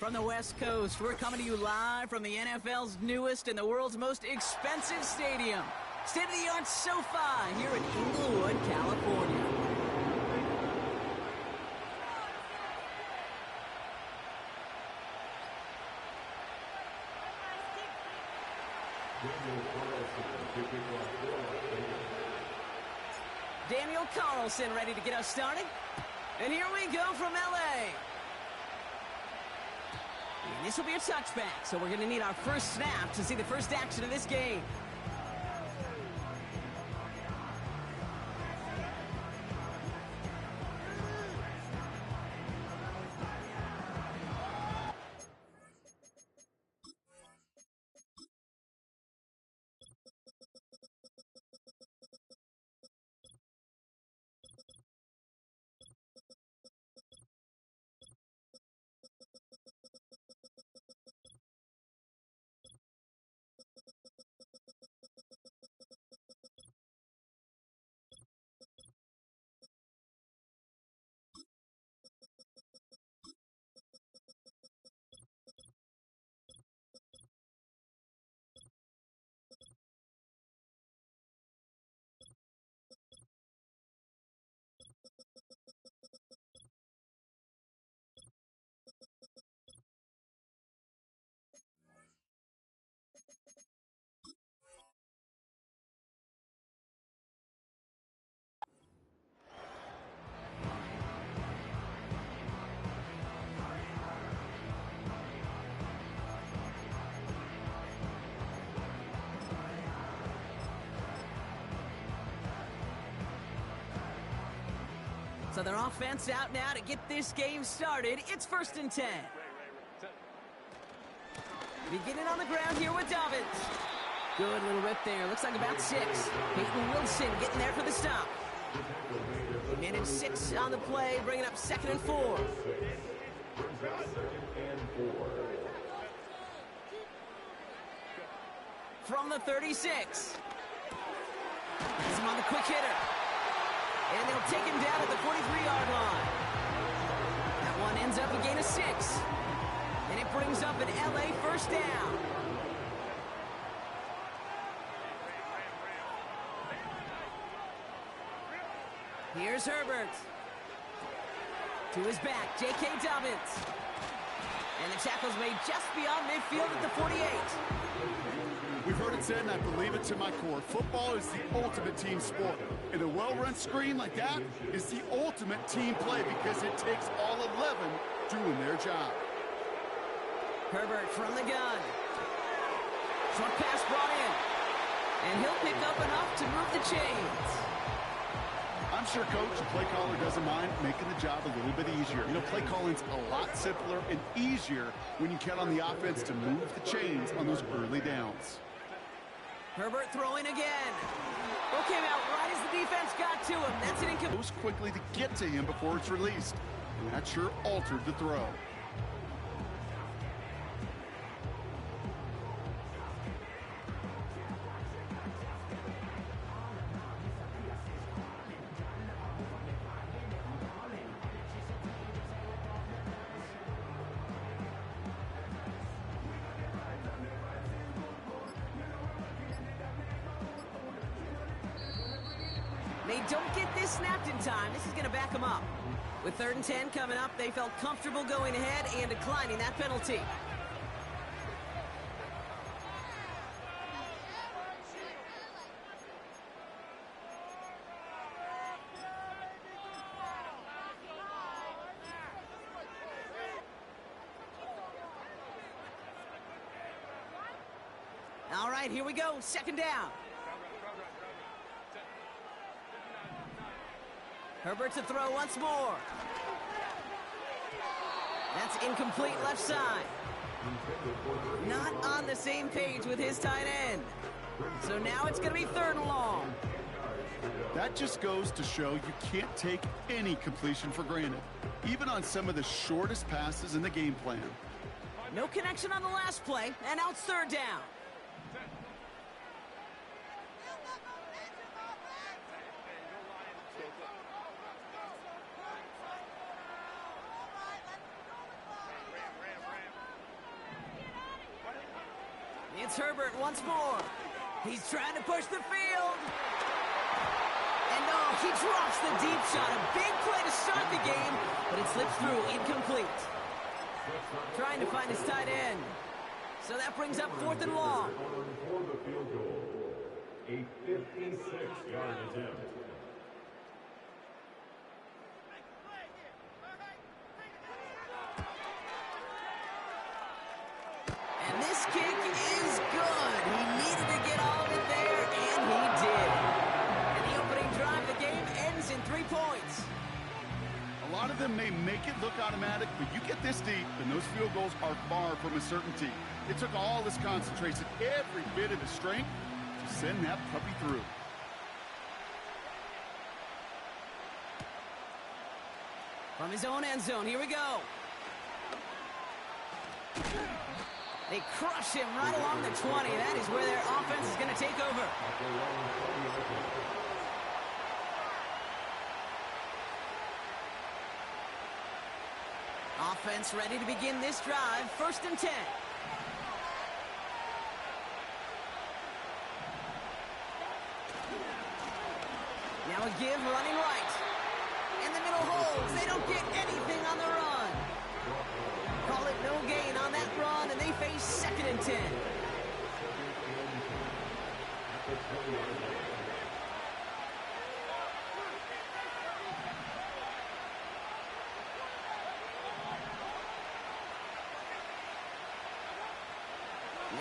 From the West Coast, we're coming to you live from the NFL's newest and the world's most expensive stadium. State-of-the-art SoFi here in Inglewood, California. Daniel Carlson ready to get us started. And here we go from LA. And this will be a touchback, so we're going to need our first snap to see the first action of this game. So their offense out now to get this game started. It's 1st and 10. Beginning on the ground here with Dobbins. Good little rip there. Looks like about 6. Peyton Wilson getting there for the stop. Minute 6 on the play, bringing up 2nd and 4. From the 36. He's him on the quick hitter. And they'll take him down at the 43-yard line. That one ends up a gain of 6. And it brings up an LA first down. Here's Herbert. To his back, J.K. Dobbins. And the tackle's made just beyond midfield at the 48. We've heard it said, and I believe it to my core, football is the ultimate team sport. And a well-run screen like that is the ultimate team play because it takes all 11 doing their job. Herbert from the gun. Short pass brought in. And he'll pick up enough to move the chains. I'm sure, Coach, the play caller doesn't mind making the job a little bit easier. You know, play calling's a lot simpler and easier when you count on the offense to move the chains on those early downs. Herbert throwing again. Okay, out right as the defense got to him. That's an incomplete. Moves quickly to get to him before it's released. And that sure altered the throw. They don't get this snapped in time. This is going to back them up. With 3rd and 10 coming up, they felt comfortable going ahead and declining that penalty. All right, here we go. 2nd down. Herbert to throw once more. That's incomplete left side. Not on the same page with his tight end. So now it's going to be 3rd and long. That just goes to show you can't take any completion for granted, even on some of the shortest passes in the game plan. No connection on the last play, and now it's 3rd down. It's Herbert once more. He's trying to push the field. And oh, he drops the deep shot. A big play to start the game, but it slips through, incomplete. Trying to find his tight end. So that brings up 4th and long. A 56-yard attempt. And this kick is good. He needed to get all of it there, and he did. And the opening drive of the game ends in 3 points. A lot of them may make it look automatic, but you get this deep, and those field goals are far from a certainty. It took all his concentration, every bit of his strength, to send that puppy through. From his own end zone, here we go. They crush him right along the 20. That is where their offense is going to take over. Offense ready to begin this drive. 1st and 10. Now a give running right. In the middle holds. They don't get anything on the run. Call it no gain on that run, and they face 2nd and 10.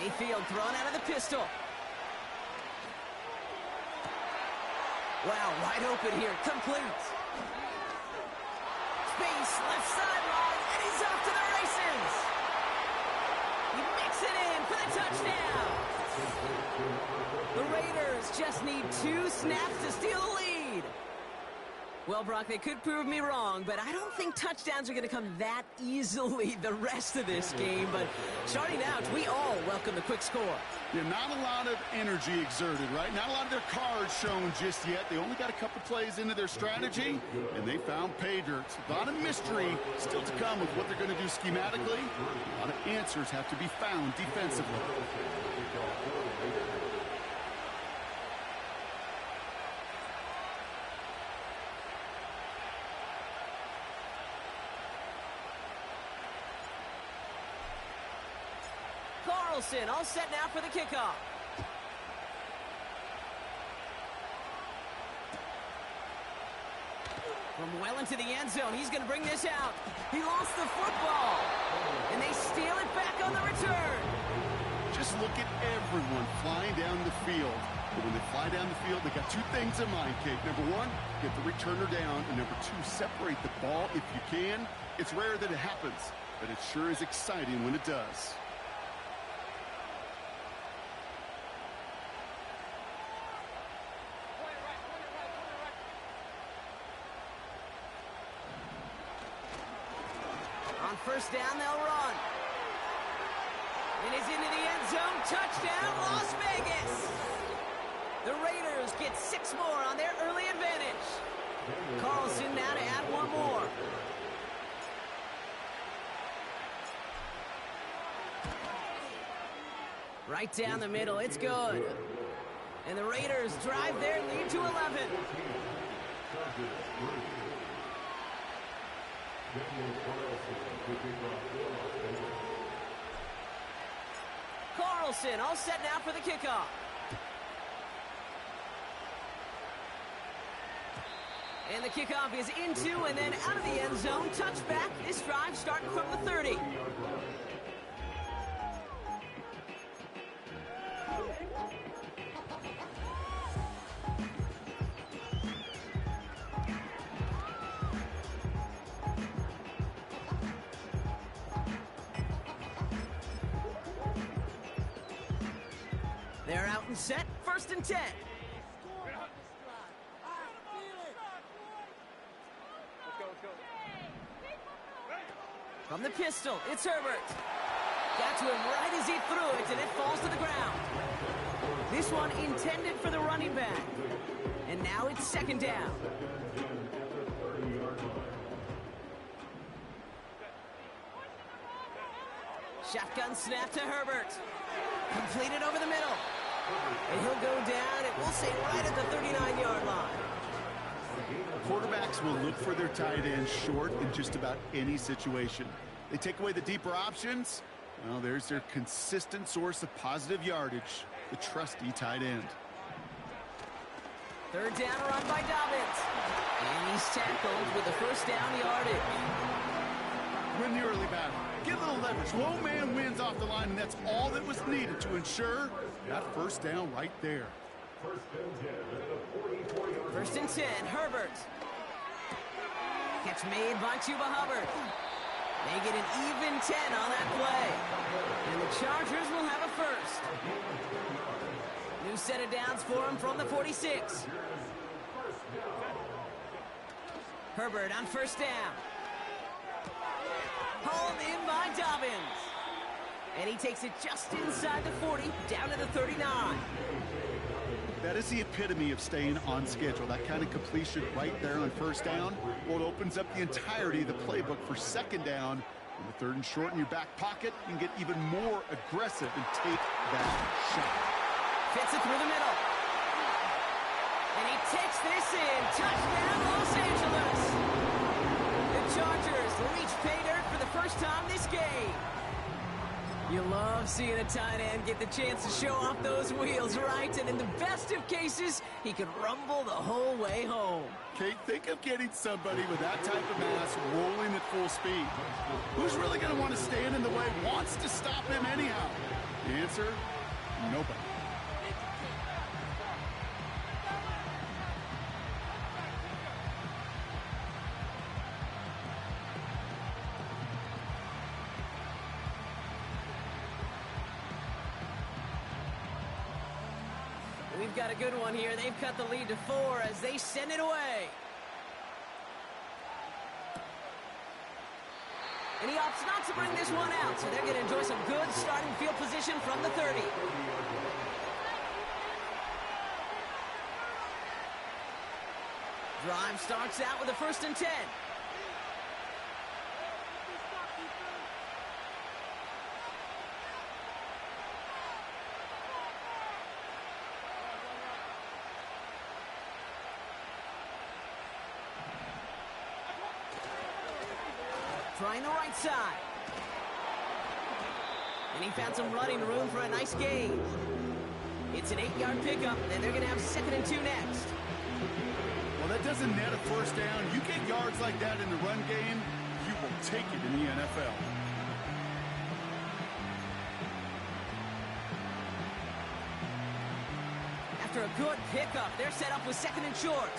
Mayfield thrown out of the pistol. Wow, wide open here, complete. Space, left sideline, and he's off to the races. He makes it in for the touchdown. The Raiders just need 2 snaps to steal the lead. Well, Brock, they could prove me wrong, but I don't think touchdowns are going to come that easily the rest of this game. But starting out, we all welcome the quick score. Yeah, not a lot of energy exerted, right? Not a lot of their cards shown just yet. They only got a couple plays into their strategy, and they found pay dirt. A lot of mystery still to come with what they're going to do schematically. A lot of answers have to be found defensively. Carlson all set now for the kickoff. From well into the end zone, he's going to bring this out. He lost the football, and they steal it back on the return. Just look at everyone flying down the field. But when they fly down the field, they got 2 things in mind, Kate. Number 1, get the returner down, and number 2, separate the ball if you can. It's rare that it happens, but it sure is exciting when it does. On 1st down, they'll run. It is into the end zone. Touchdown, Las Vegas. The Raiders get 6 more on their early advantage. Carlson now to add 1 more. Right down the middle, it's good. And the Raiders drive their lead to 11. Carlson all set now for the kickoff. And the kickoff is into and then out of the end zone. Touchback. This drive starting from the 30. They're out and set. 1st and 10. From the pistol, it's Herbert. Got to him right as he threw it, and it falls to the ground. This one intended for the running back. And now it's 2nd down. Shotgun snap to Herbert. Completed over the middle. And he'll go down, and we'll say right at the 39-yard line. Quarterbacks will look for their tight end short in just about any situation. They take away the deeper options. Well, there's their consistent source of positive yardage, the trusty tight end. Third down, run by Dobbins. And he's tackled with a first down yardage. Win the early battle. Get a little leverage. Low man wins off the line, and that's all that was needed to ensure that first down right there. First and 10, Herbert. Catch made by Chuba Hubbard. They get an even 10 on that play. And the Chargers will have a first. New set of downs for him from the 46. Herbert on first down. Hauled in by Dobbins. And he takes it just inside the 40, down to the 39. That is the epitome of staying on schedule. That kind of completion right there on first down. Well, it opens up the entirety of the playbook for second down. In the third and short in your back pocket, you can get even more aggressive and take that shot. Fits it through the middle. And he takes this in. Touchdown, Los Angeles. The Chargers reach pay dirt for the first time this game. You love seeing a tight end get the chance to show off those wheels, right? And in the best of cases, he could rumble the whole way home. Kate, think of getting somebody with that type of mass rolling at full speed. Who's really going to want to stand in the way, wants to stop him anyhow? The answer, nobody. We've got a good one here. They've cut the lead to 4 as they send it away. And he opts not to bring this one out, so they're going to enjoy some good starting field position from the 30. Drive starts out with a first and 10. Trying the right side. And he found some running room for a nice gain. It's an 8-yard pickup, and they're going to have second and 2 next. Well, that doesn't net a first down. You get yards like that in the run game, you will take it in the NFL. After a good pickup, they're set up with second and short.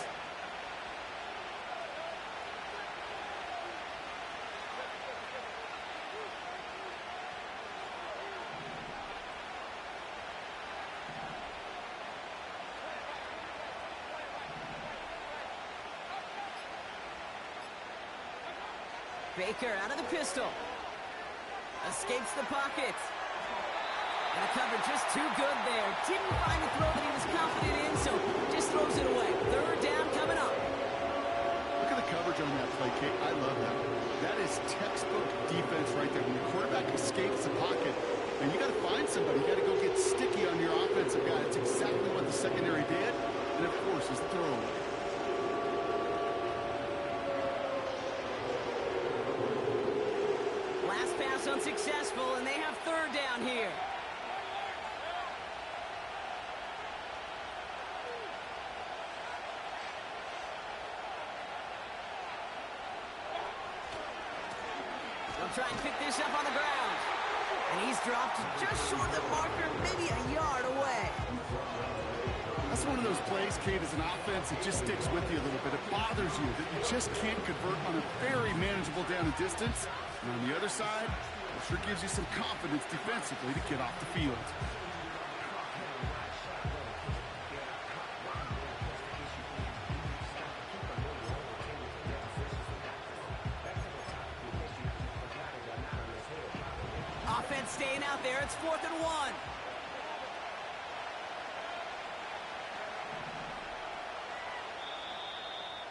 Baker out of the pistol. Escapes the pocket. And the cover just too good there. Didn't find the throw that he was confident in, so just throws it away. Third down coming up. Look at the coverage on that play, Kate. I love that. That is textbook defense right there. When the quarterback escapes the pocket, and you got to find somebody. You got to go get sticky on your offensive guy. It's exactly what the secondary did. And, of course, is the throwaway. Last pass unsuccessful, and they have third down here. They'll try and pick this up on the ground. And he's dropped just short of the marker, maybe a yard away. That's one of those plays, Kate, as an offense, it just sticks with you a little bit. It bothers you that you just can't convert on a very manageable down and distance. And on the other side, it sure gives you some confidence defensively to get off the field. Offense staying out there. It's 4th and 1.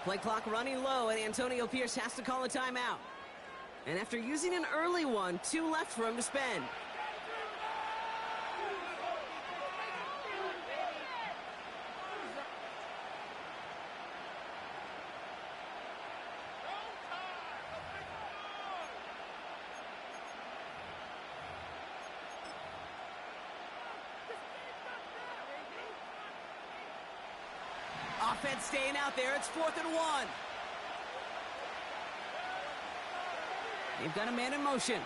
Play clock running low, and Antonio Pierce has to call a timeout. And after using an early one, 2 left for him to spend. Offense staying out there. It's 4th and 1. They've got a man in motion.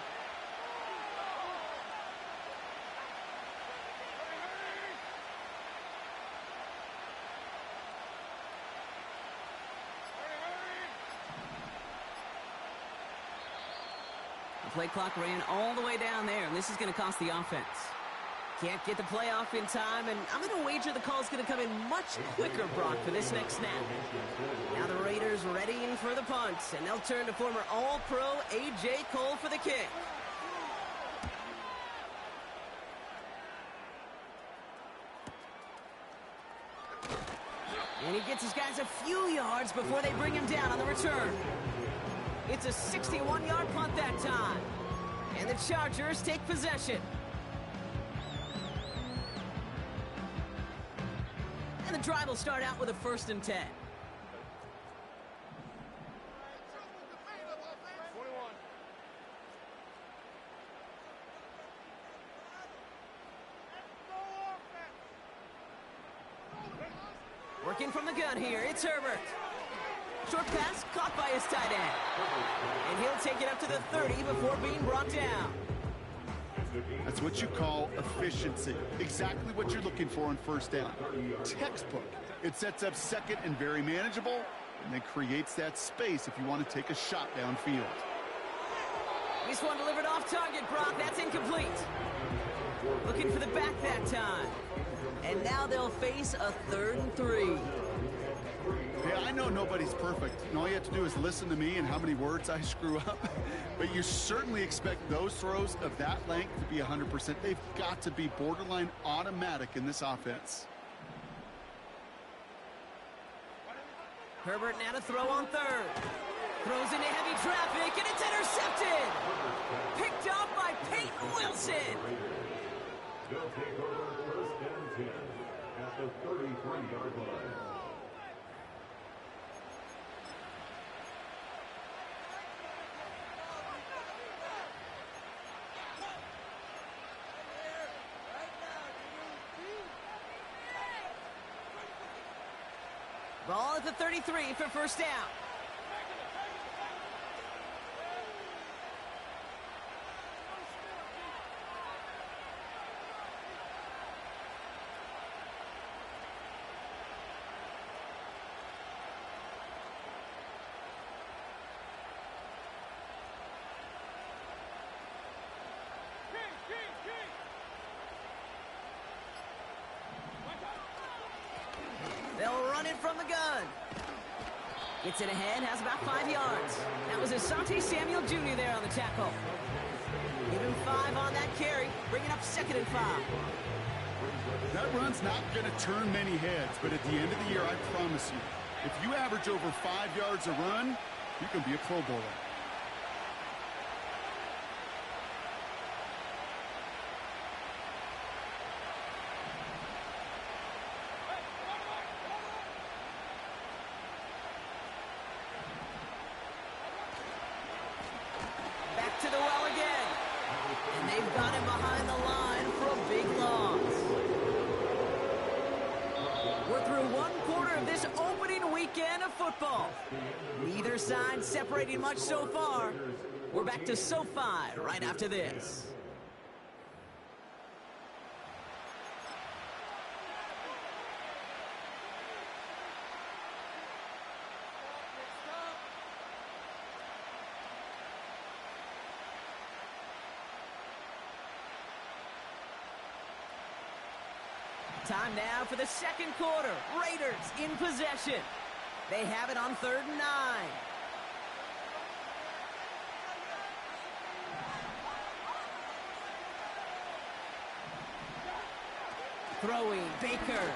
The play clock ran all the way down there, and this is going to cost the offense. Can't get the play off in time, and I'm going to wager the call's going to come in much quicker, Brock, for this next snap. Now the Raiders readying for the punt, and they'll turn to former All-Pro A.J. Cole for the kick. And he gets his guys a few yards before they bring him down on the return. It's a 61-yard punt that time, and the Chargers take possession. And the drive will start out with a 1st and 10. Working from the gun here, it's Herbert. Short pass caught by his tight end. And he'll take it up to the 30 before being brought down. That's what you call efficiency. Exactly what you're looking for on 1st down. Textbook. It sets up 2nd and very manageable, and then creates that space if you want to take a shot downfield. This one delivered off target, Brock. That's incomplete. Looking for the back that time. And now they'll face a 3rd and 3. Yeah, I know nobody's perfect, and all you have to do is listen to me and how many words I screw up. But you certainly expect those throws of that length to be 100%. They've got to be borderline automatic in this offense. Herbert now to throw on 3rd. Throws into heavy traffic, and it's intercepted. Picked off by Peyton Wilson. They'll take over 1st and 10 at the 33-yard line. Ball at the 33 for 1st down. They'll run it from the gun. Gets it ahead, has about 5 yards. That was Asante Samuel Jr. there on the tackle. Give him 5 on that carry, bringing up 2nd and 5. That run's not going to turn many heads, but at the end of the year, I promise you, if you average over 5 yards a run, you can be a Pro Bowler. To the well again. And they've got him behind the line for a big loss. We're through 1 quarter of this opening weekend of football. Neither side separating much so far. We're back to SoFi right after this. Time now for the 2nd quarter. Raiders in possession. They have it on 3rd and 9. Throwing, Baker. And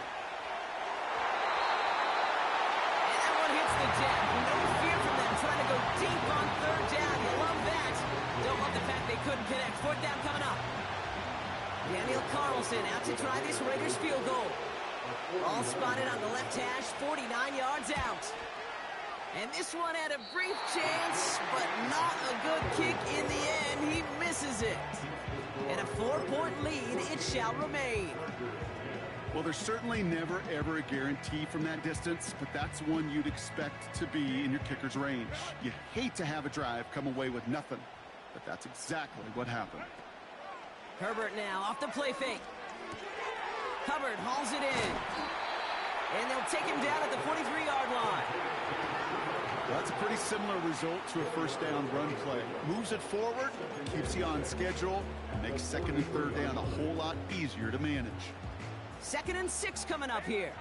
that one hits the deck. No fear from them trying to go deep on 3rd down. You love that. couldn't connect. Fourth down coming up. Daniel Carlson out to try this Raiders field goal. All spotted on the left hash, 49 yards out. And this one had a brief chance, but not a good kick in the end. He misses it. And a 4-point lead, it shall remain. Well, there's certainly never, ever a guarantee from that distance, but that's one you'd expect to be in your kicker's range. You hate to have a drive come away with nothing, but that's exactly what happened. Herbert now off the play fake. Hubbard hauls it in. And they'll take him down at the 43-yard line. Well, that's a pretty similar result to a first down run play. Moves it forward, keeps you on schedule, and makes second and third down a whole lot easier to manage. 2nd and 6 coming up here.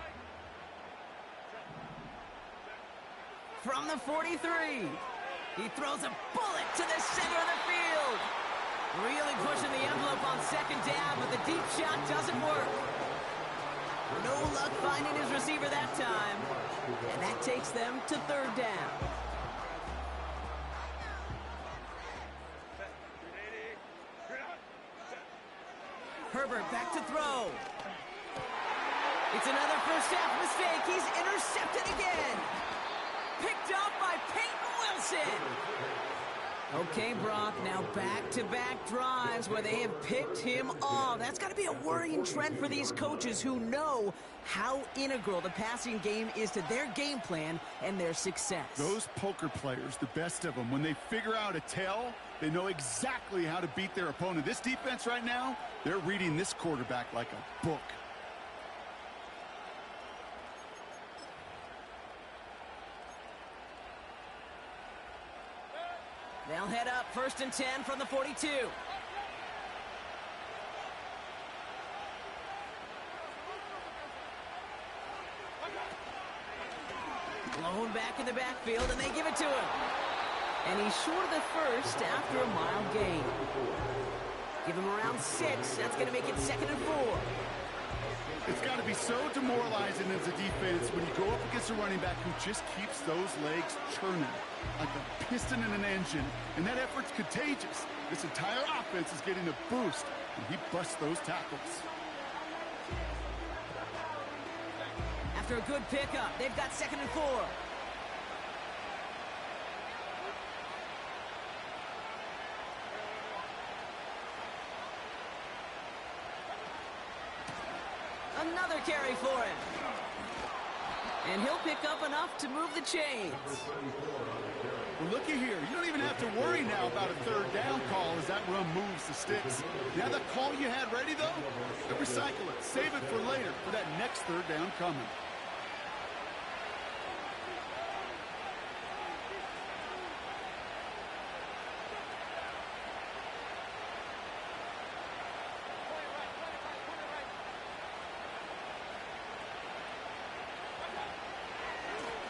From the 43. He throws a bullet to the center of the field. Really pushing the envelope on second down, but the deep shot doesn't work. No luck finding his receiver that time. And that takes them to third down. Herbert back to throw. It's another first half mistake. He's intercepted again. Picked off by Peyton Wilson. Okay, Brock, now back-to-back drives where they have picked him off. That's got to be a worrying trend for these coaches who know how integral the passing game is to their game plan and their success. Those poker players, the best of them, when they figure out a tell, they know exactly how to beat their opponent. This defense right now, they're reading this quarterback like a book. They'll head up 1st and 10 from the 42. Blown back in the backfield, and they give it to him. And he's short of the first after a mild gain. Give him around 6. That's going to make it 2nd and 4. It's got to be so demoralizing as a defense when you go up against a running back who just keeps those legs churning like a piston in an engine, and that effort's contagious. This entire offense is getting a boost, and he busts those tackles. After a good pickup, they've got 2nd and 4. Another carry for him. And he'll pick up enough to move the chains. Well, looky here. You don't even have to worry now about a third down call as that run moves the sticks. Now that call you had ready, though, recycle it. Save it for later for that next third down coming.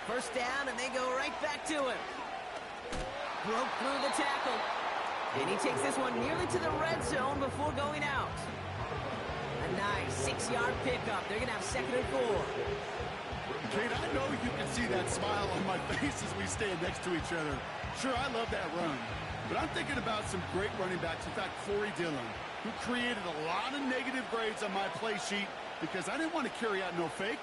First down, and they go right back to him. Broke through the tackle. And he takes this one nearly to the red zone before going out. A nice 6-yard pickup. They're going to have 2nd and 4. Kate, I know you can see that smile on my face as we stand next to each other. Sure, I love that run. But I'm thinking about some great running backs. In fact, Corey Dillon, who created a lot of negative grades on my play sheet because I didn't want to carry out no fake.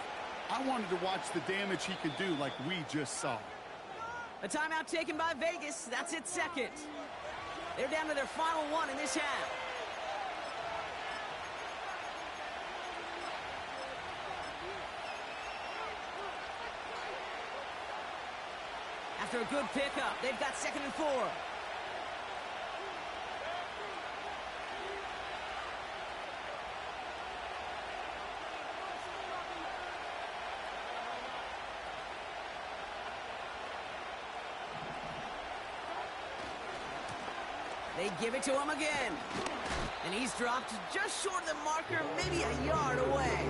I wanted to watch the damage he could do like we just saw. A timeout taken by Vegas. That's its 2nd. They're down to their final one in this half. After a good pickup, they've got 2nd and 4. They give it to him again. And he's dropped just short of the marker, maybe a yard away.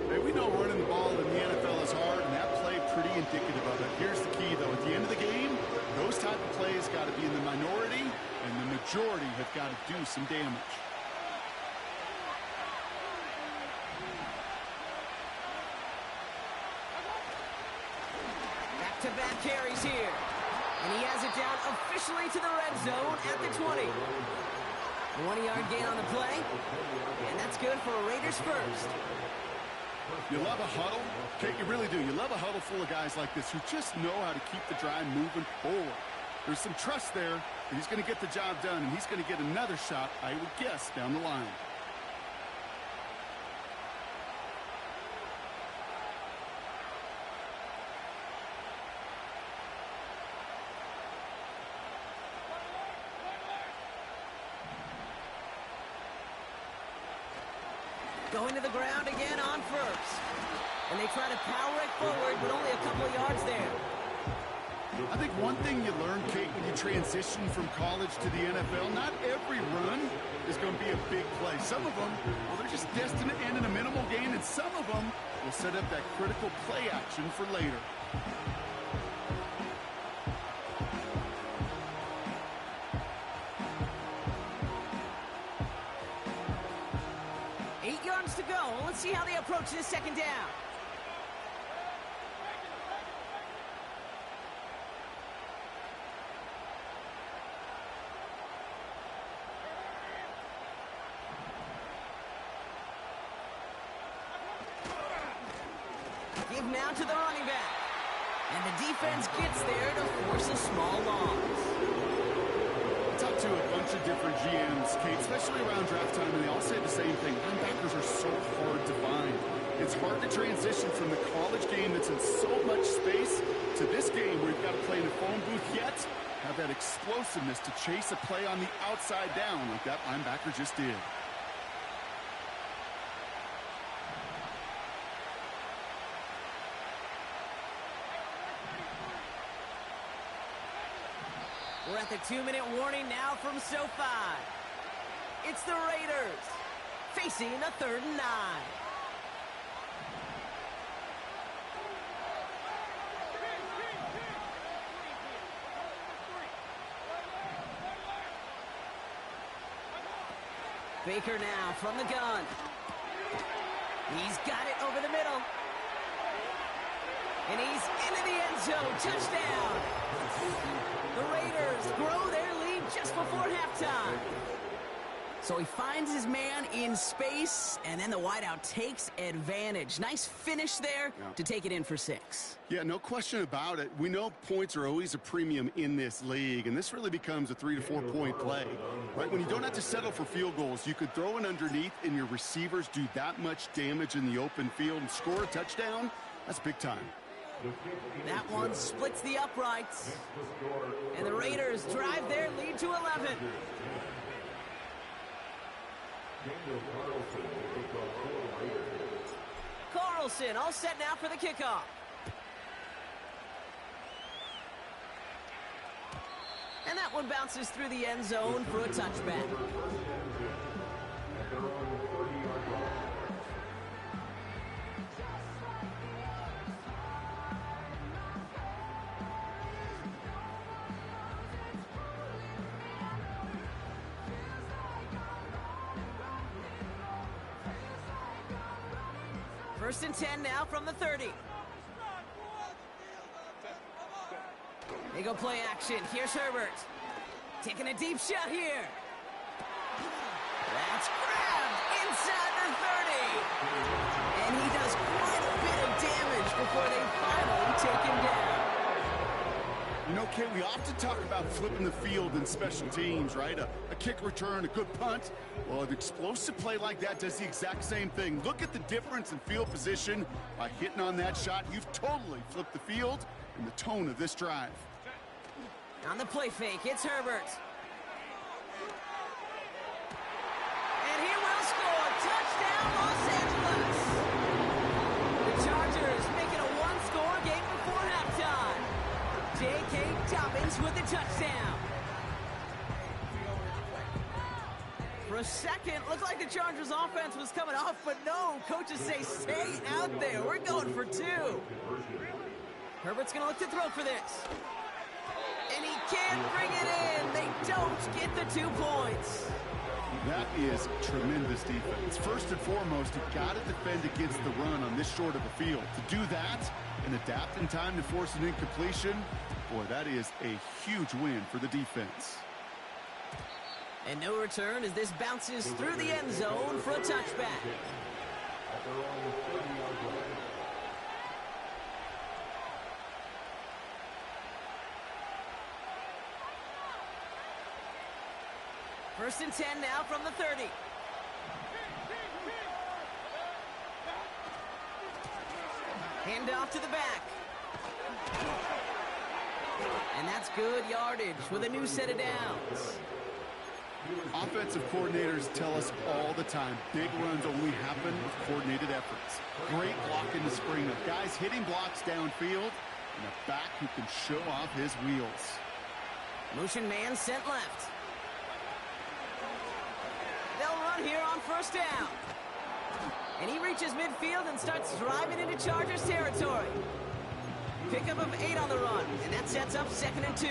Hey, we know running the ball in the NFL is hard, and that play pretty indicative of it. Here's the key, though. At the end of the game, those type of plays got to be in the minority, and the majority have got to do some damage. Back-to-back carries here. And he has it down officially to the red zone at the 20. 1-yard gain on the play, and that's good for a Raiders first. You love a huddle? Okay, you really do. You love a huddle full of guys like this who just know how to keep the drive moving forward. There's some trust there that he's going to get the job done, and he's going to get another shot, I would guess, down the line. Going to the ground again on first. And they try to power it forward, but only a couple of yards there. I think one thing you learn, Kate, when you transition from college to the NFL, not every run is going to be a big play. Some of them, well, they're just destined to end in a minimal gain, and some of them will set up that critical play action for later. To go. Let's see how they approach this second down. Give now to the running back. And the defense gets there to force a small loss. Talk to a bunch of different GMs, Kate, especially around draft time, and they all say the same thing. Linebackers are so hard to find. It's hard to transition from the college game that's in so much space to this game where you've got to play in a phone booth, yet have that explosiveness to chase a play on the outside down like that linebacker just did. We're at the 2-minute warning now from SoFi. It's the Raiders facing a 3rd and 9. Baker now from the gun. He's got it over the middle. And he's into the end zone. Touchdown. The Raiders grow their lead just before halftime. So he finds his man in space, and then the wideout takes advantage. Nice finish there to take it in for 6. Yeah, no question about it. We know points are always a premium in this league, and this really becomes a 3 to 4 point play. Right? When you don't have to settle for field goals, you could throw it underneath, and your receivers do that much damage in the open field and score a touchdown. That's big time. That one splits the uprights. And the Raiders drive their lead to 11. Carlson all set now for the kickoff. And that one bounces through the end zone for a touchback. First and 10 now from the 30. They go play action. Here's Herbert. Taking a deep shot here. That's grabbed inside the 30. And he does quite a bit of damage before they finally take him down. You know, Kate, we often talk about flipping the field in special teams, right? A kick return, a good punt. Well, an explosive play like that does the exact same thing. Look at the difference in field position. By hitting on that shot, you've totally flipped the field and the tone of this drive. On the play fake, it's Herbert. And he will score. Touchdown, Los Angeles. The Chargers make it a one-score game before halftime. J.K. Dobbins with the touchdown. For a second, looked like the Chargers offense was coming off, but no, coaches say stay out there. We're going for 2. Herbert's going to look to throw for this. And he can't bring it in. They don't get the 2 points. That is tremendous defense. First and foremost, you've got to defend against the run on this short of a field. To do that and adapt in time to force an incompletion, Boy, that is a huge win for the defense. And no return as this bounces through the end zone for a touchback. At their own 30-yard line. First and 10 now from the 30. Hand off to the back. And that's good yardage with a new set of downs. Offensive coordinators tell us all the time, big runs only happen with coordinated efforts. Great block in the spring of guys hitting blocks downfield and a back who can show off his wheels. Motion man sent left. They'll run here on first down. And he reaches midfield and starts driving into Chargers territory. Pickup of 8 on the run, and that sets up 2nd and 2.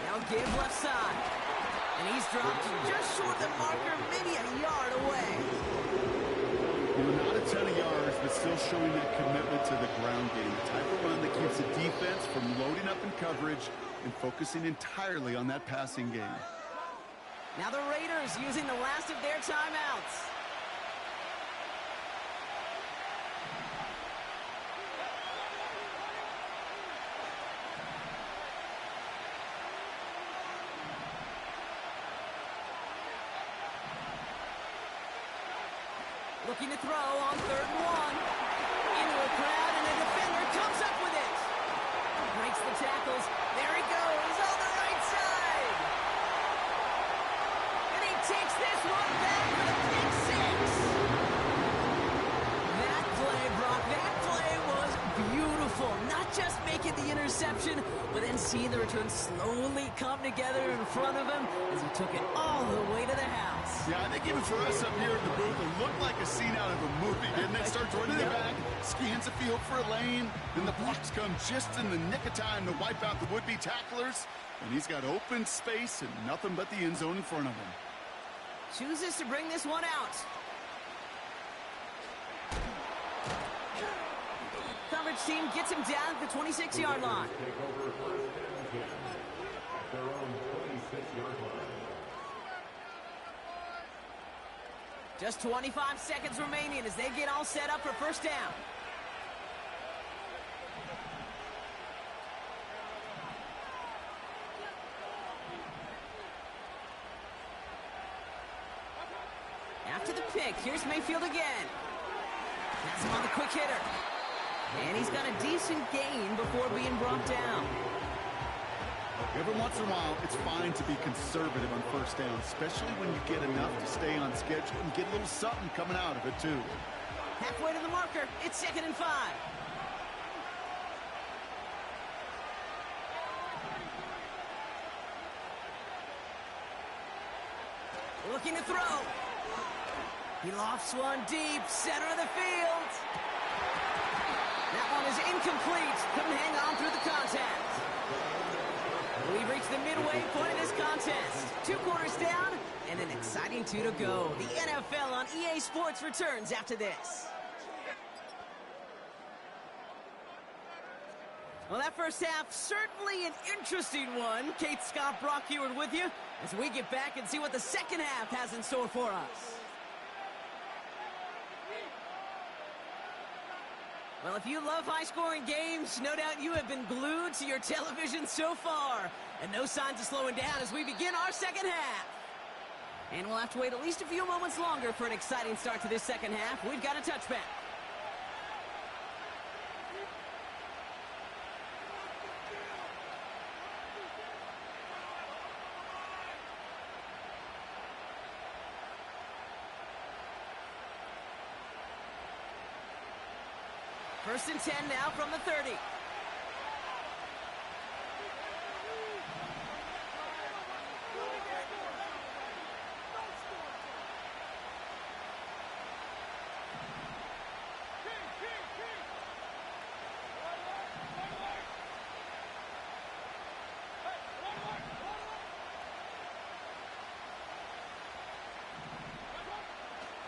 Now give left side. And he's dropped just short of the marker, maybe a yard away. Not a ton of yards, but still showing that commitment to the ground game. The type of run that keeps the defense from loading up in coverage and focusing entirely on that passing game. Now the Raiders using the last of their timeouts. Looking to throw on 3rd and 1. Into a crowd, and a defender comes up with it. Breaks the tackles. There he goes on the right side. And he takes this one back for the pick 6. That play, Brock, that play was beautiful. Not just making the interception, but then seeing the return slowly come together in front of him as he took it all the way to the house. Yeah, I think even for us up here in the booth, it looked like a scene out of a movie, didn't it? Starts running it back, scans the field for a lane, then the blocks come just in the nick of time to wipe out the would-be tacklers, and he's got open space and nothing but the end zone in front of him. Chooses to bring this one out. Coverage team gets him down at the 26-yard line. Take over 1st and 10 at their own 26-yard line. Just 25 seconds remaining as they get all set up for first down. After the pick, here's Mayfield again. Has him on the quick hitter. And he's got a decent gain before being brought down. Every once in a while, it's fine to be conservative on first down, especially when you get enough to stay on schedule and get a little something coming out of it, too. Halfway to the marker, it's 2nd and 5. Looking to throw. He lofts one deep, center of the field. That one is incomplete. Couldn't hang on through the contact. We've reached the midway point of this contest. 2 quarters down and an exciting 2 to go. The NFL on EA Sports returns after this. Well, that first half, certainly an interesting one. Kate Scott, Brock Huard with you as we get back and see what the second half has in store for us. Well, if you love high-scoring games, no doubt you have been glued to your television so far. And no signs of slowing down as we begin our second half. And we'll have to wait at least a few moments longer for an exciting start to this second half. We've got a touchback. First and 10 now from the 30.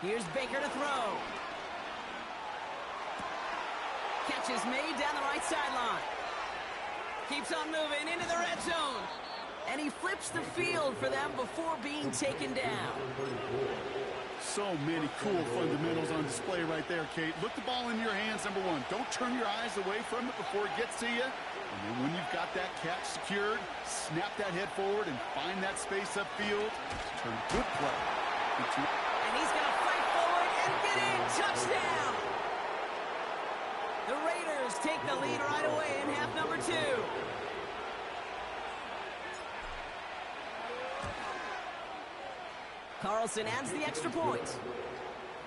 Here's Baker to throw. Catch is made down the right sideline. Keeps on moving into the red zone. And he flips the field for them before being taken down. So many cool fundamentals on display right there, Kate. Look the ball in your hands, number one. Don't turn your eyes away from it before it gets to you. And then when you've got that catch secured, snap that head forward and find that space upfield. Turn good play into... And he's going to fight forward and get in. Touchdown! The Raiders take the lead right away in half number 2. Carlson adds the extra point.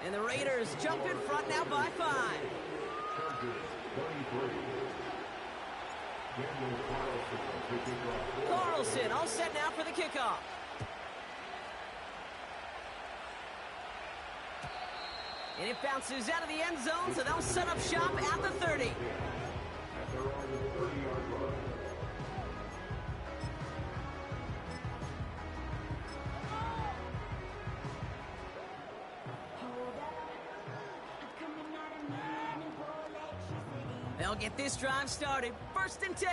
And the Raiders jump in front now by 5. Carlson all set now for the kickoff. And it bounces out of the end zone, so they'll set up shop at the 30. They'll get this drive started. 1st and 10.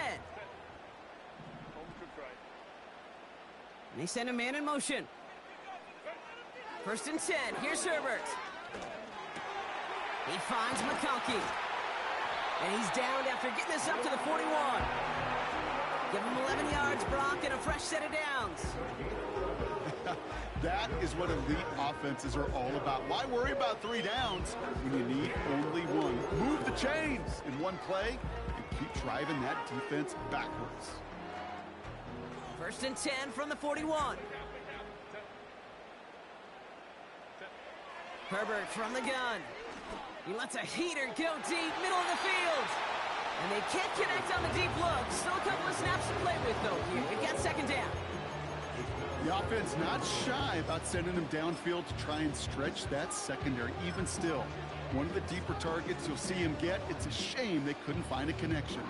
And they send a man in motion. 1st and 10. Here's Herbert. He finds McConkey. And he's downed after getting this up to the 41. Give him 11 yards, Brock, and a fresh set of downs. That is what elite offenses are all about. Why worry about 3 downs when you need only 1? Move the chains in one play and keep driving that defense backwards. 1st and 10 from the 41. Herbert from the gun. He lets a heater go deep, middle of the field. And they can't connect on the deep look. Still a couple of snaps to play with, though, here. We've got 2nd down. The offense not shy about sending them downfield to try and stretch that secondary. Even still, one of the deeper targets you'll see him get. It's a shame they couldn't find a connection.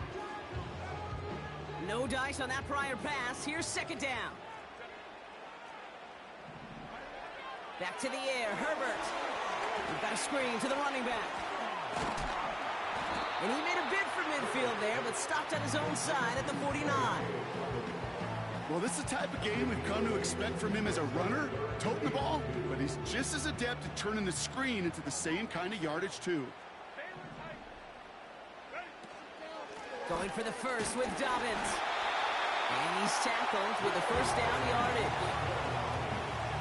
No dice on that prior pass. Here's 2nd down. Back to the air. Herbert. We've got a screen to the running back. And he made a bid for midfield there, but stopped on his own side at the 49. Well, this is the type of game we've come to expect from him as a runner, toting the ball, but he's just as adept at turning the screen into the same kind of yardage, too. Going for the first with Dobbins. And he's tackled with the 1st down yardage.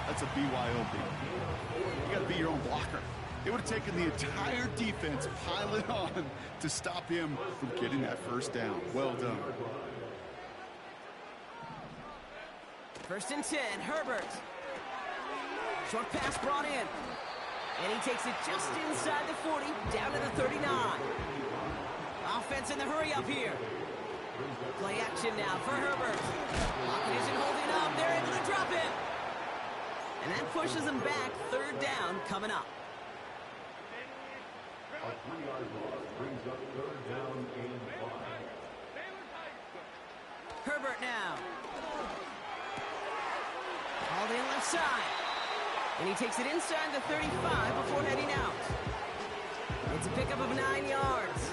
That's a BYOB. You got to be your own blocker. It would have taken the entire defense piling on to stop him from getting that 1st down. Well done. 1st and 10, Herbert. Short pass brought in. And he takes it just inside the 40, down to the 39. Offense in the hurry up here. Play action now for Herbert. Pocket isn't holding up. They're able to drop it. And that pushes them back. 3rd down coming up. A 3-yard loss brings up 3rd down and 5. Herbert now. All in left side. And he takes it inside the 35 before heading out. It's a pickup of 9 yards.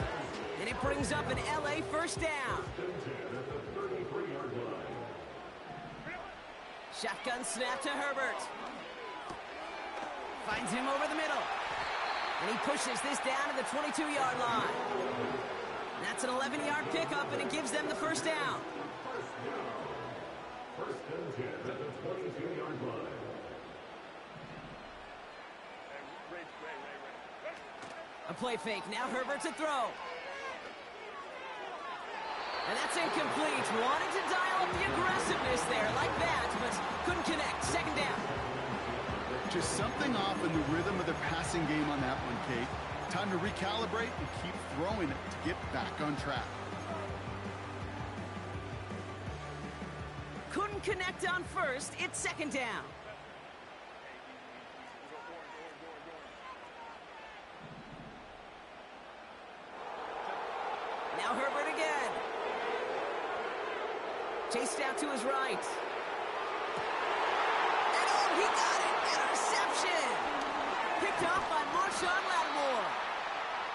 And it brings up an LA 1st down. Shotgun snap to Herbert. Finds him over the middle. And he pushes this down to the 22-yard line. That's an 11-yard pickup, and it gives them the 1st down. 1st and 10 at the 22-yard line. A play fake. Now Herbert to throw. And that's incomplete. Wanted to dial up the aggressiveness there like that, but couldn't connect. 2nd down. Just something off in the rhythm of their passing game on that one, Kate. Time to recalibrate and keep throwing it to get back on track. Couldn't connect on 1st. It's 2nd down. Now Herbert again. Chased out to his right. And oh, he got it! Interception! picked off by Marshawn Lattimore.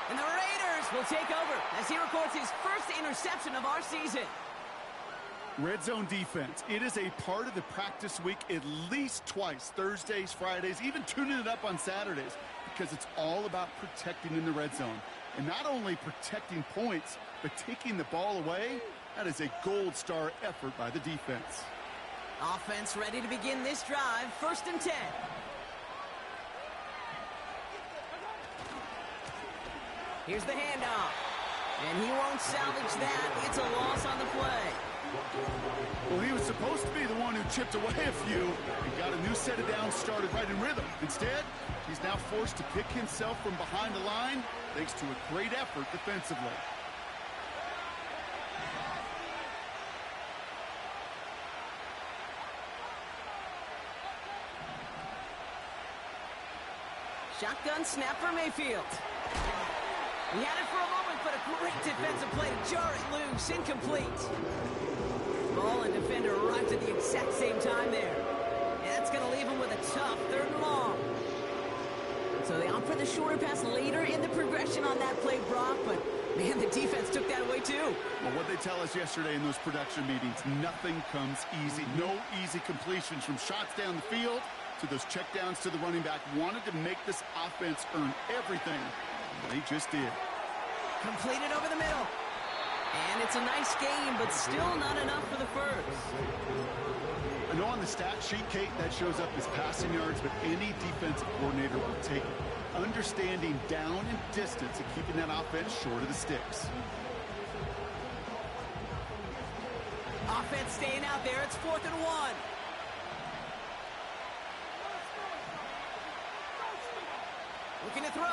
And the Raiders will take over as he records his first interception of our season. Red zone defense. It is a part of the practice week at least twice. Thursdays, Fridays, even tuning it up on Saturdays. Because it's all about protecting in the red zone. And not only protecting points, but taking the ball away. That is a gold star effort by the defense. Offense ready to begin this drive. 1st and 10. Here's the handoff. And he won't salvage that. It's a loss on the play. Well, he was supposed to be the one who chipped away a few and got a new set of downs started right in rhythm. Instead, he's now forced to pick himself from behind the line thanks to a great effort defensively. Shotgun snap for Mayfield. He had it for a moment, but a great defensive play to jar it loose. Incomplete. Ball and defender arrived at the exact same time there. And that's going to leave him with a tough 3rd and long. So they opt for the shorter pass later in the progression on that play, Brock, but man, the defense took that away too. Well, what they tell us yesterday in those production meetings, nothing comes easy. No easy completions from shots down the field to those checkdowns to the running back. Wanted to make this offense earn everything. They just did. Completed over the middle. And it's a nice game, but still not enough for the first. I know on the stat sheet, Kate, that shows up as passing yards, but any defensive coordinator will take it. Understanding down and distance and keeping that offense short of the sticks. Offense staying out there. It's 4th and 1. Looking to throw.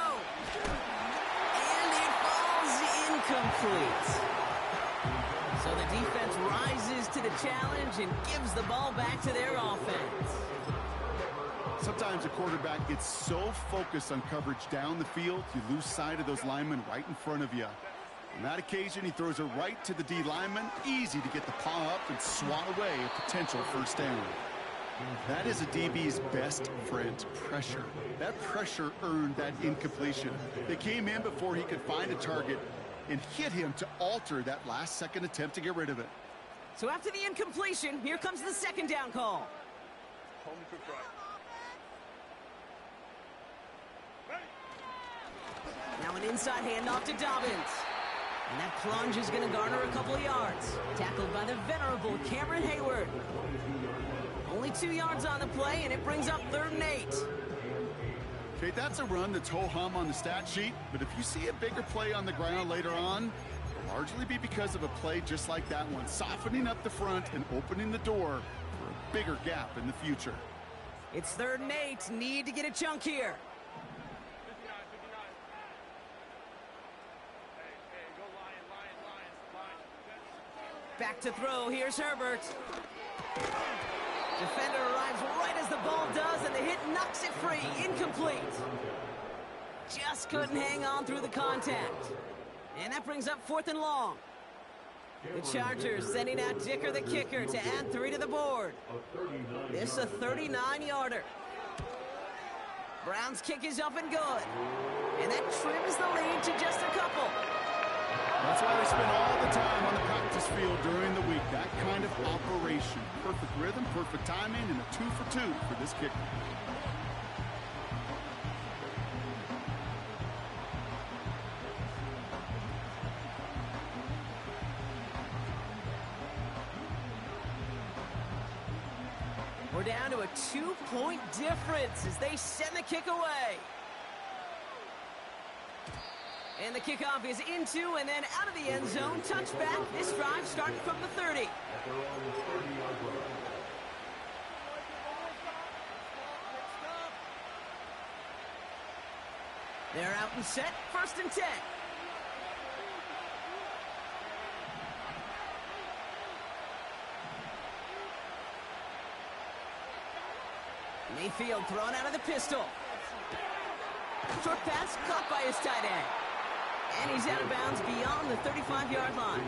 And it falls incomplete. So the defense rises to the challenge and gives the ball back to their offense. Sometimes a quarterback gets so focused on coverage down the field, you lose sight of those linemen right in front of you. On that occasion, he throws it right to the D lineman. Easy to get the paw up and swat away a potential 1st down. That is a DB's best friend, pressure. That pressure earned that incompletion. They came in before he could find a target and hit him to alter that last-second attempt to get rid of it. So after the incompletion, here comes the 2nd down call. Now an inside handoff to Dobbins. And that plunge is going to garner a couple of yards. Tackled by the venerable Cameron Hayward. Only 2 yards on the play, and it brings up 3rd and 8. Okay, that's a run that's ho-hum on the stat sheet, but if you see a bigger play on the ground later on, it'll largely be because of a play just like that one, softening up the front and opening the door for a bigger gap in the future. It's 3rd and 8. Need to get a chunk here. Back to throw. Here's Herbert. Defender arrives right as the ball does, and the hit knocks it free. Incomplete. Just couldn't hang on through the contact. And that brings up 4th and long. The Chargers sending out Dicker the kicker to add 3 to the board. This is a 39-yarder. Browns kick is up and good. And that trims the lead to just a couple. That's why they spend all the time on the practice field during the week. That kind of operation. Perfect rhythm, perfect timing, and a 2 for 2 for this kicker. We're down to a 2-point difference as they send the kick away. And the kickoff is into and then out of the end zone. Touchback. This drive starting from the 30. They're out and set. 1st and 10. Mayfield thrown out of the pistol. Short pass caught by his tight end. And he's out of bounds beyond the 35-yard line.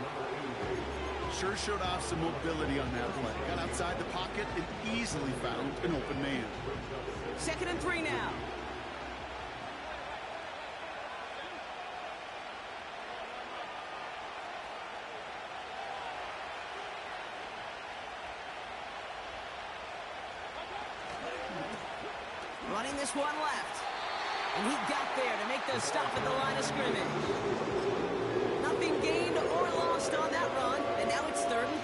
Sure showed off some mobility on that play. Got outside the pocket and easily found an open man. 2nd and 3 now. running this one left. And he got there to make the stop at the line of scrimmage. Nothing gained or lost on that run, and now it's 3rd and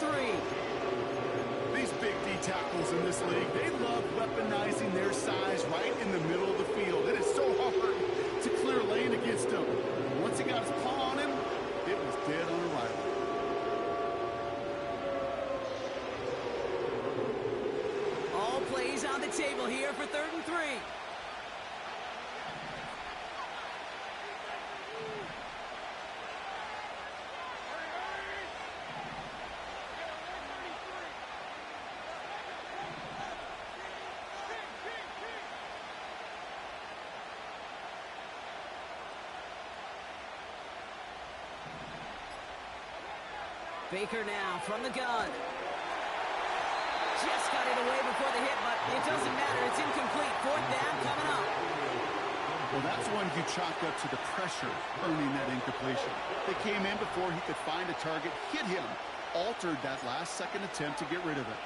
3. These big D tackles in this league, they love weaponizing their size right in the middle of the field. It is so hard to clear lane against him. Once he got his paw on him, it was dead on arrival. All plays on the table here for 3rd and 3. Baker now from the gun. Just got it away before the hit, but it doesn't matter. It's incomplete. 4th down coming up. Well, that's one you chalk up to the pressure earning that incompletion. They came in before he could find a target, hit him, altered that last-second attempt to get rid of it.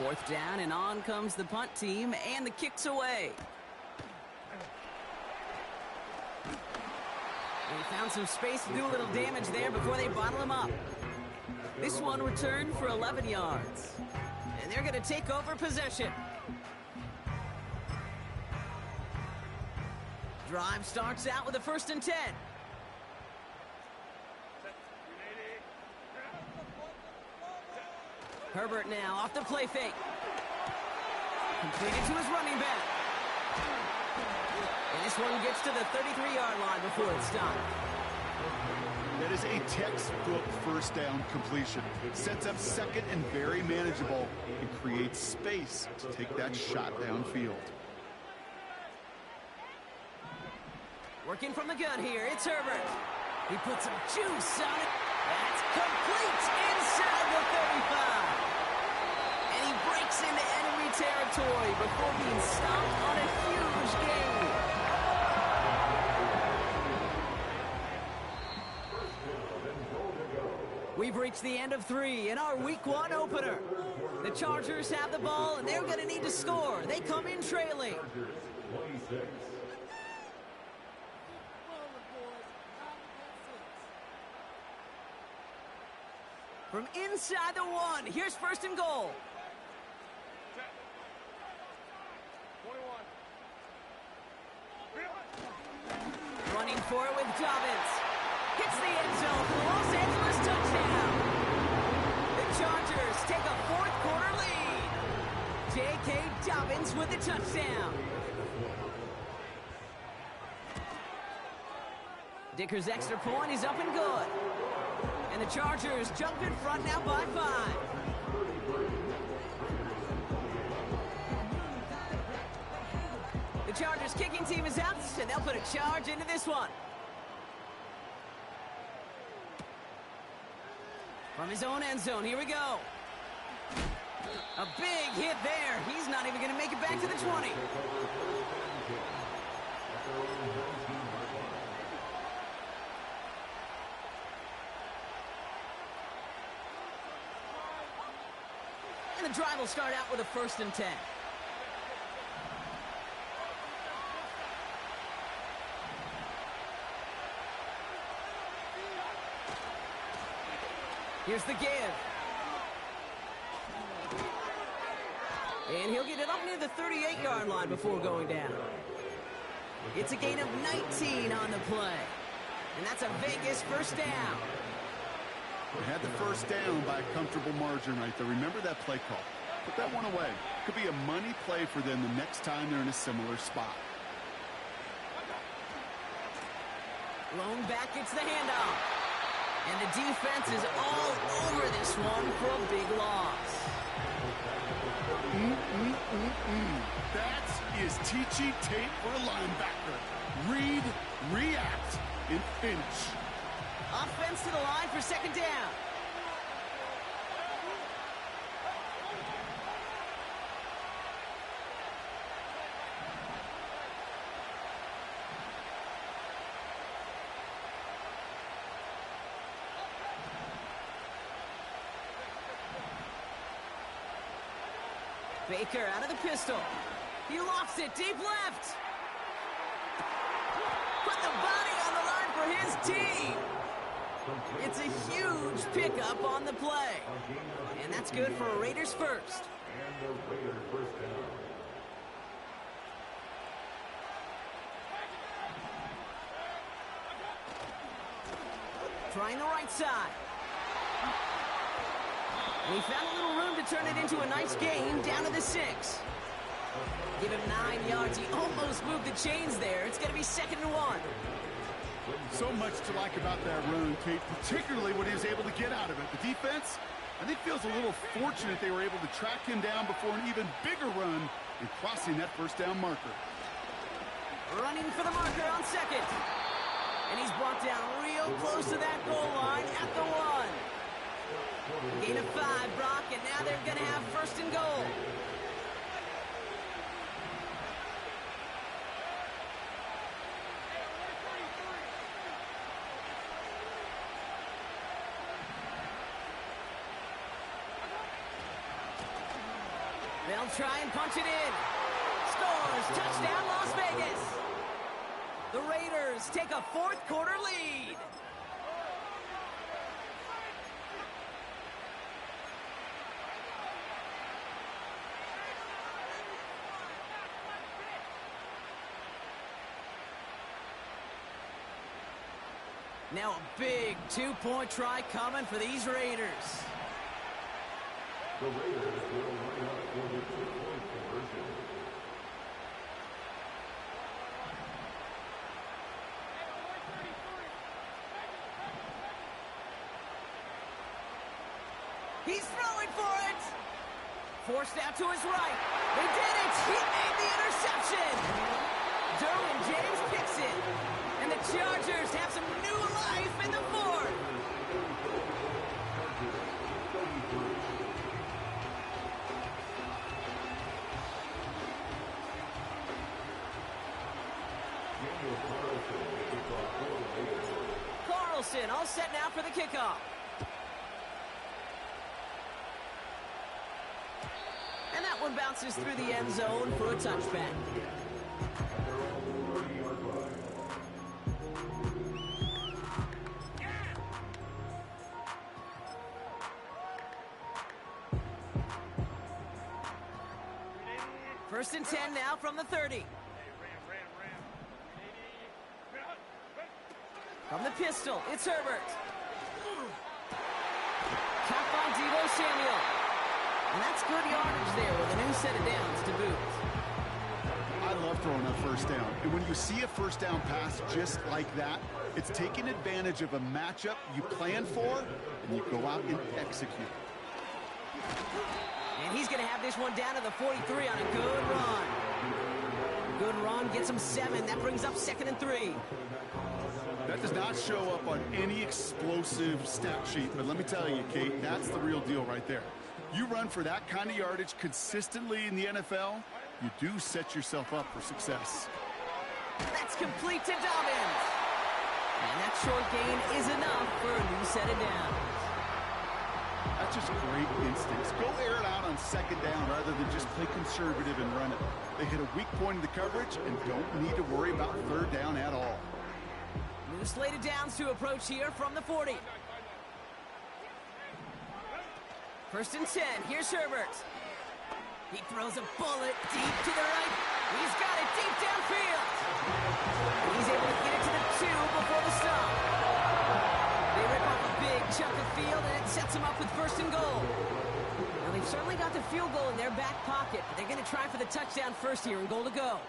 4th down, and on comes the punt team, and the kick's away. They found some space to do a little damage there before they bottle him up. This one returned for 11 yards. And they're going to take over possession. Drive starts out with a 1st and 10. Herbert now off the play fake. Completed to his running back. And this one gets to the 33-yard line before it's stopped. That is a textbook 1st down completion. Sets up 2nd and very manageable and creates space to take that shot downfield. Working from the gun here, it's Herbert. He puts some juice on it. That's complete inside the 35. And he breaks into enemy territory before being stopped on a huge gain. We've reached the end of 3 in our Week 1 opener. The Chargers have the ball, and they're going to need to score. They come in trailing. From inside the 1, here's 1st and goal. Running for it with Dobbins. Hits the end zone for the Los Angeles touchdown. The Chargers take a 4th quarter lead. J.K. Dobbins with the touchdown. Dicker's extra point is up and good. And the Chargers jump in front now by 5. The Chargers kicking team is out, and they'll put a charge into this one. From his own end zone, here we go. A big hit there. He's not even going to make it back to the 20. And the drive will start out with a 1st and 10. Here's the give. And he'll get it up near the 38-yard line before going down. It's a gain of 19 on the play. And that's a Vegas 1st down. They had the 1st down by a comfortable margin right there. Remember that play call. Put that one away. Could be a money play for them the next time they're in a similar spot. Lone back gets the handoff. And the defense is all over this one for a big loss. That is teaching tape for a linebacker. Read, react, and finish. Offense to the line for 2nd down. Baker out of the pistol. He lofts it deep left. Put the body on the line for his team. It's a huge pickup on the play. And that's good for a Raiders first. And the Raiders first down. Trying the right side. And he found a little room to turn it into a nice game down to the 6. Give him 9 yards. He almost moved the chains there. It's going to be 2nd and 1. So much to like about that run, Kate, particularly what he was able to get out of it. The defense, I think, feels a little fortunate they were able to track him down before an even bigger run and crossing that first down marker. Running for the marker on 2nd. And he's brought down real close to that goal line at the 1. Gain of 5, Brock, and now they're going to have 1st and goal. They'll try and punch it in. Scores. Touchdown, Las Vegas. The Raiders take a 4th quarter lead. Now a big 2-point try coming for these Raiders. The Raiders will line up for the 2-point conversion. He's throwing for it. Forced out to his right. They did it. He made the interception. Derwin James picks it. And the Chargers have some new life in the 4th. Carlson all set now for the kickoff. And that one bounces through the end zone for a touchback. First and 10 now from the 30. From the pistol, it's Herbert. Caught by Deebo Samuel. And that's good yardage there with a new set of downs to boot. I love throwing a first down. And when you see a first down pass just like that, it's taking advantage of a matchup you plan for, and you go out and execute. And he's going to have this one down to the 43 on a good run. Good run, gets him 7. That brings up 2nd and 3. That does not show up on any explosive stat sheet, but let me tell you, Kate, that's the real deal right there. You run for that kind of yardage consistently in the NFL, you do set yourself up for success. That's complete to Dobbins. And that short gain is enough for a new set of downs. That's just great instincts. Go air it out on 2nd down rather than just play conservative and run it. They hit a weak point in the coverage and don't need to worry about 3rd down at all. New slate of downs to approach here from the 40. First and 10, here's Herbert. He throws a bullet deep to the right. He's got it deep downfield. He's able to get it to the 2 before the stop. They rip off a big chunk of field, and it sets them up with 1st and goal. Now, they've certainly got the field goal in their back pocket, but they're going to try for the touchdown first here and goal to go.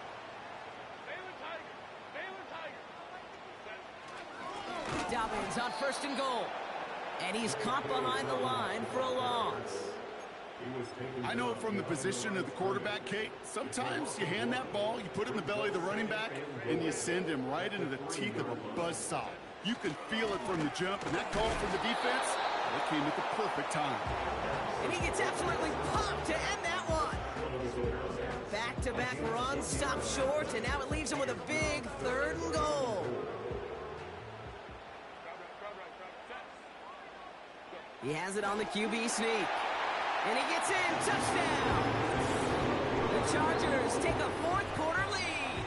Dobbins on 1st and goal. And he's caught behind the line for a loss. I know from the position of the quarterback, Kate, sometimes you hand that ball, you put it in the belly of the running back, and you send him right into the teeth of a buzzsaw. You can feel it from the jump, and that call from the defense, it came at the perfect time. And he gets absolutely popped to end that one. Back-to-back runs, stop short, and now it leaves him with a big 3rd and goal. He has it on the QB sneak. And he gets in. Touchdown! The Chargers take a fourth quarter lead.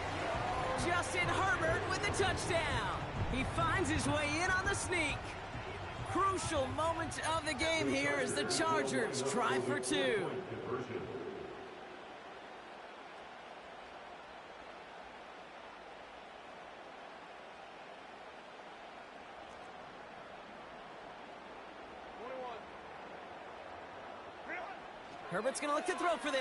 Justin Herbert with the touchdown. He finds his way in on the sneak. Crucial moment of the game here as the Chargers try for two. Herbert's going to look to throw for this.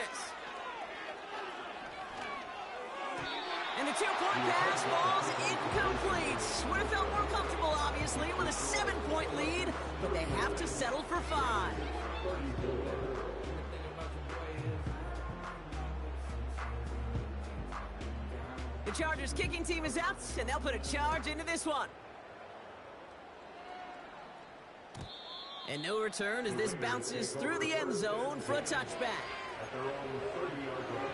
And the two-point pass falls incomplete. Would have felt more comfortable, obviously, with a 7-point lead, but they have to settle for 5. The Chargers kicking team is out, and they'll put a charge into this one. And no return as this bounces through the end zone for a touchback. At their own 30-yard line.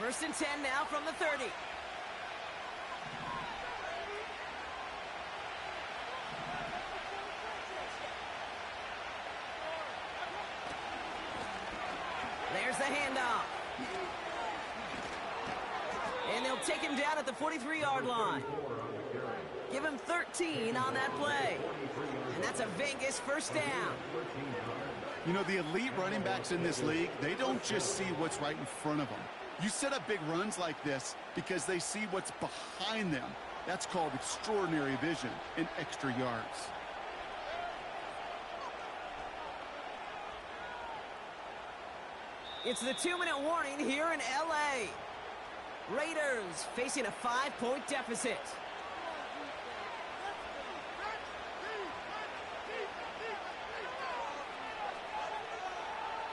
First and 10 now from the 30. There's the handoff. And they'll take him down at the 43-yard line. Give him 13 on that play. And that's a Vegas first down. You know, the elite running backs in this league, they don't just see what's right in front of them. You set up big runs like this because they see what's behind them. That's called extraordinary vision and extra yards. It's the 2-minute warning here in L.A. Raiders facing a 5-point deficit.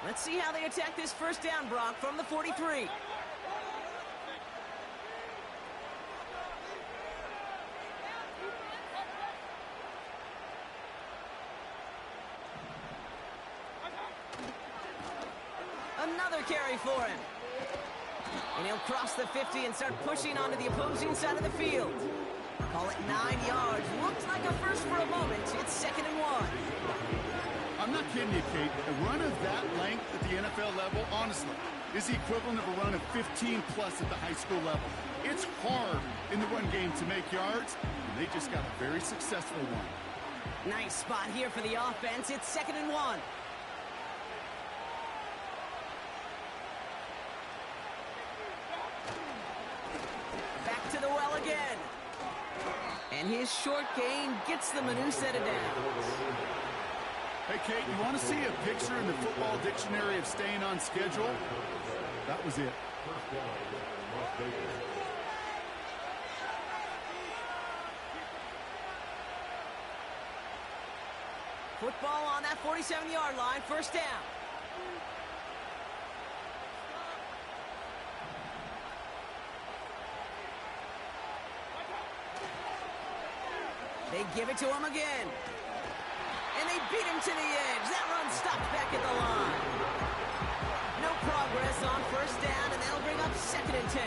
Let's see how they attack this first down, Brock, from the 43. Another carry for him. And he'll cross the 50 and start pushing onto the opposing side of the field. Call it 9 yards. Looks like a first for a moment. It's 2nd and 1. I'm not kidding you, Kate. A run of that length at the NFL level, honestly, is the equivalent of a run of 15-plus at the high school level. It's hard in the run game to make yards, and they just got a very successful one. Nice spot here for the offense. It's 2nd and 1. Back to the well again. And his short gain gets them a new set of downs. Hey, Kate, you want to see a picture in the football dictionary of staying on schedule? That was it. Football on that 47-yard line, first down. They give it to him again. And they beat him to the edge. That run stopped back at the line. No progress on first down, and they'll bring up 2nd and 10.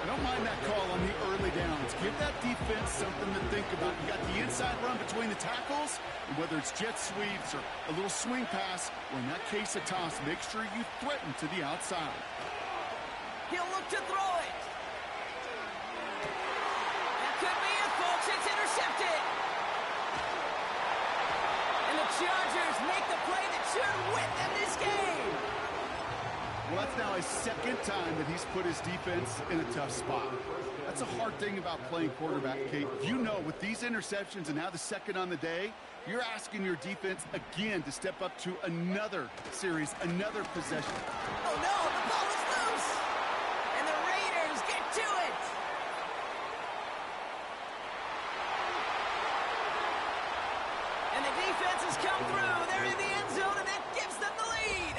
I don't mind that call on the early downs. Give that defense something to think about. You got the inside run between the tackles, and whether it's jet sweeps or a little swing pass, or in that case a toss, make sure you threaten to the outside. He'll look to throw it. That could be it, folks. It's intercepted. And the Chargers make the play that should win them this game. Well, that's now his 2nd time that he's put his defense in a tough spot. That's a hard thing about playing quarterback, Kate. You know, with these interceptions and now the 2nd on the day, you're asking your defense again to step up to another series, another possession. Oh, no, the ball is loose. And the Raiders get to it. And the defense has come through. They're in the end zone, and that gives them the lead.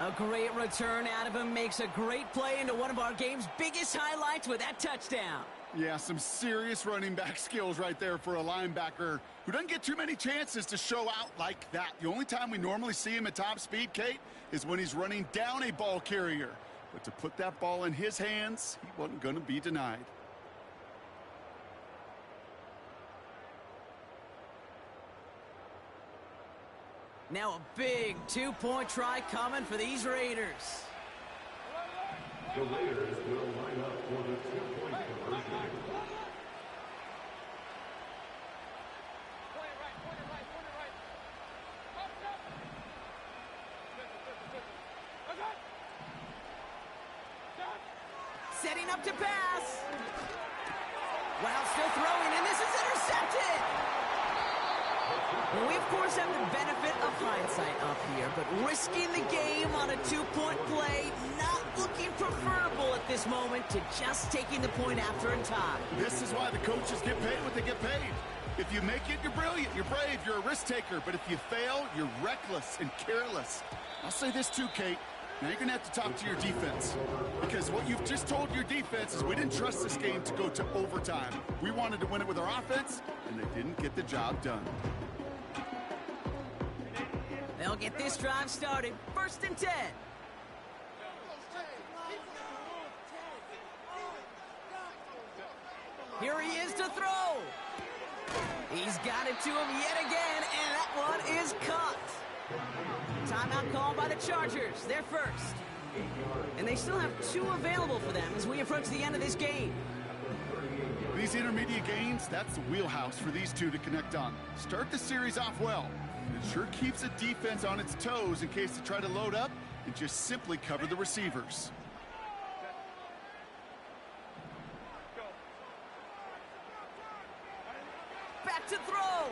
A great return out of him makes a great play into one of our game's biggest highlights with that touchdown. Yeah, some serious running back skills right there for a linebacker who doesn't get too many chances to show out like that. The only time we normally see him at top speed, Kate, is when he's running down a ball carrier. But to put that ball in his hands, he wasn't going to be denied. Now a big two-point try coming for these Raiders. The Raiders will line up for the two-point conversion. Setting up to pass. Wow, still throwing, and this is intercepted. Well, we, of course, have the benefit of hindsight up here, but risking the game on a two-point play, not looking preferable at this moment to just taking the point after a tie. This is why the coaches get paid what they get paid. If you make it, you're brilliant, you're brave, you're a risk taker. But if you fail, you're reckless and careless. I'll say this too, Kate. Now you're going to have to talk to your defense. Because what you've just told your defense is we didn't trust this game to go to overtime. We wanted to win it with our offense, and they didn't get the job done. They'll get this drive started. 1st and 10. Here he is to throw. He's got it to him yet again, and that one is caught. Timeout called by the Chargers. They're first. And they still have 2 available for them as we approach the end of this game. These intermediate gains, that's the wheelhouse for these two to connect on. Start the series off well. It sure keeps the defense on its toes in case they try to load up and just simply cover the receivers. Back to throw.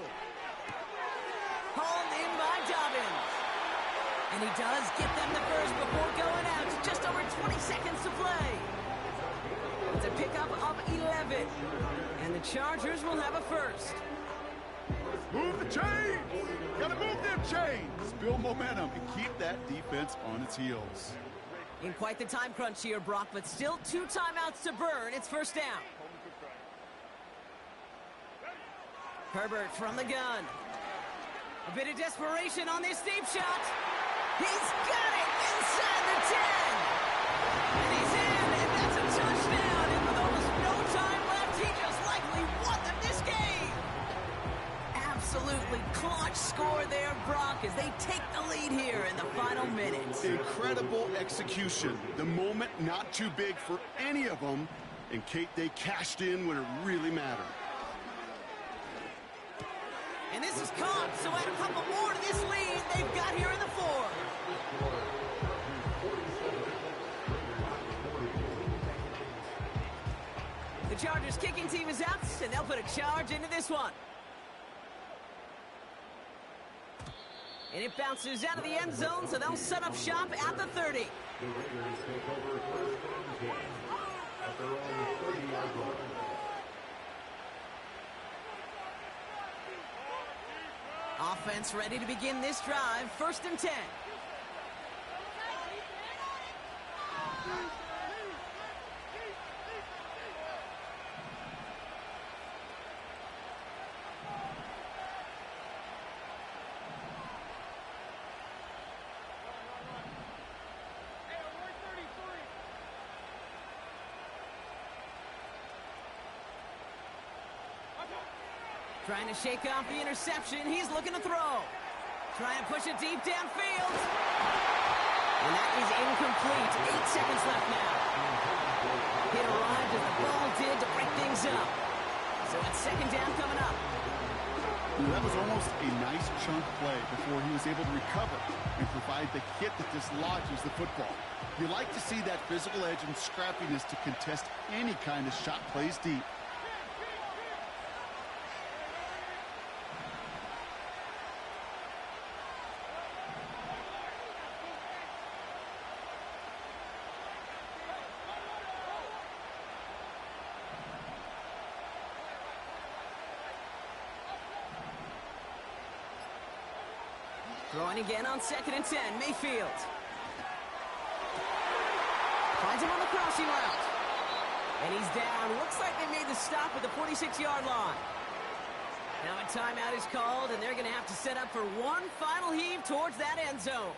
Hauled in by Dobbins. And he does get them the first before going out. Just over 20 seconds to play. It's a pickup of 11. And the Chargers will have a first. Move the chains! Gotta move them chains! Build momentum and keep that defense on its heels. In quite the time crunch here, Brock, but still 2 timeouts to burn. It's first down. Herbert from the gun. A bit of desperation on this deep shot. He's got it inside the 10. And he's in, and that's a touchdown. And with almost no time left, he just likely won them this game. Absolutely clutch score there, Brock, as they take the lead here in the final minutes. Incredible execution. The moment not too big for any of them. And Kate, they cashed in when it really mattered. And this is caught, so add a couple more to this lead they've got here in the 4. The Chargers kicking team is out, and they'll put a charge into this one. And it bounces out of the end zone, so they'll set up shop at the 30. The Raiders take over 1st and 10 at their own 30-yard line. Offense ready to begin this drive. 1st and 10. Trying to shake off the interception. He's looking to throw. Trying to push it deep downfield. And that is incomplete. 8 seconds left now. He arrived as the ball did to break things up. So it's 2nd down coming up. That was almost a nice chunk play before he was able to recover and provide the hit that dislodges the football. You like to see that physical edge and scrappiness to contest any kind of shot plays deep. Throwing again on 2nd and 10. Mayfield. Finds him on the crossing route. And he's down. Looks like they made the stop at the 46-yard line. Now a timeout is called, and they're going to have to set up for one final heave towards that end zone.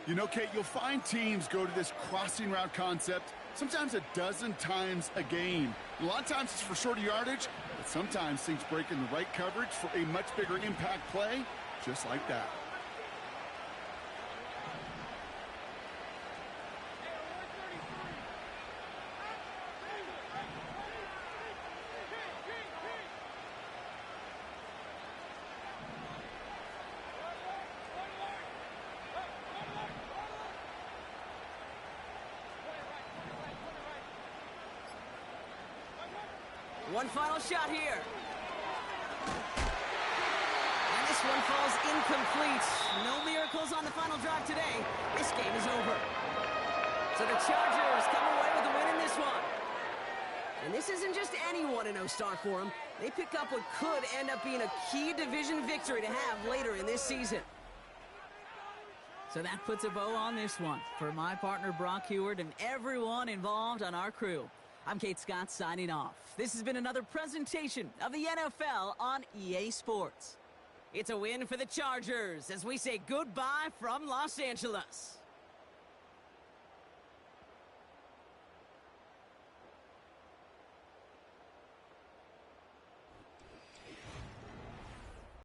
You know, Kate, you'll find teams go to this crossing route concept sometimes a dozen times a game. A lot of times it's for shorter yardage, but sometimes things break in the right coverage for a much bigger impact play, just like that. One final shot here. And this one falls incomplete. No miracles on the final drive today. This game is over. So the Chargers come away with the win in this one. And this isn't just any 1-0 start for them. They pick up what could end up being a key division victory to have later in this season. So that puts a bow on this one. For my partner Brock Heward and everyone involved on our crew, I'm Kate Scott signing off. This has been another presentation of the NFL on EA Sports. It's a win for the Chargers as we say goodbye from Los Angeles.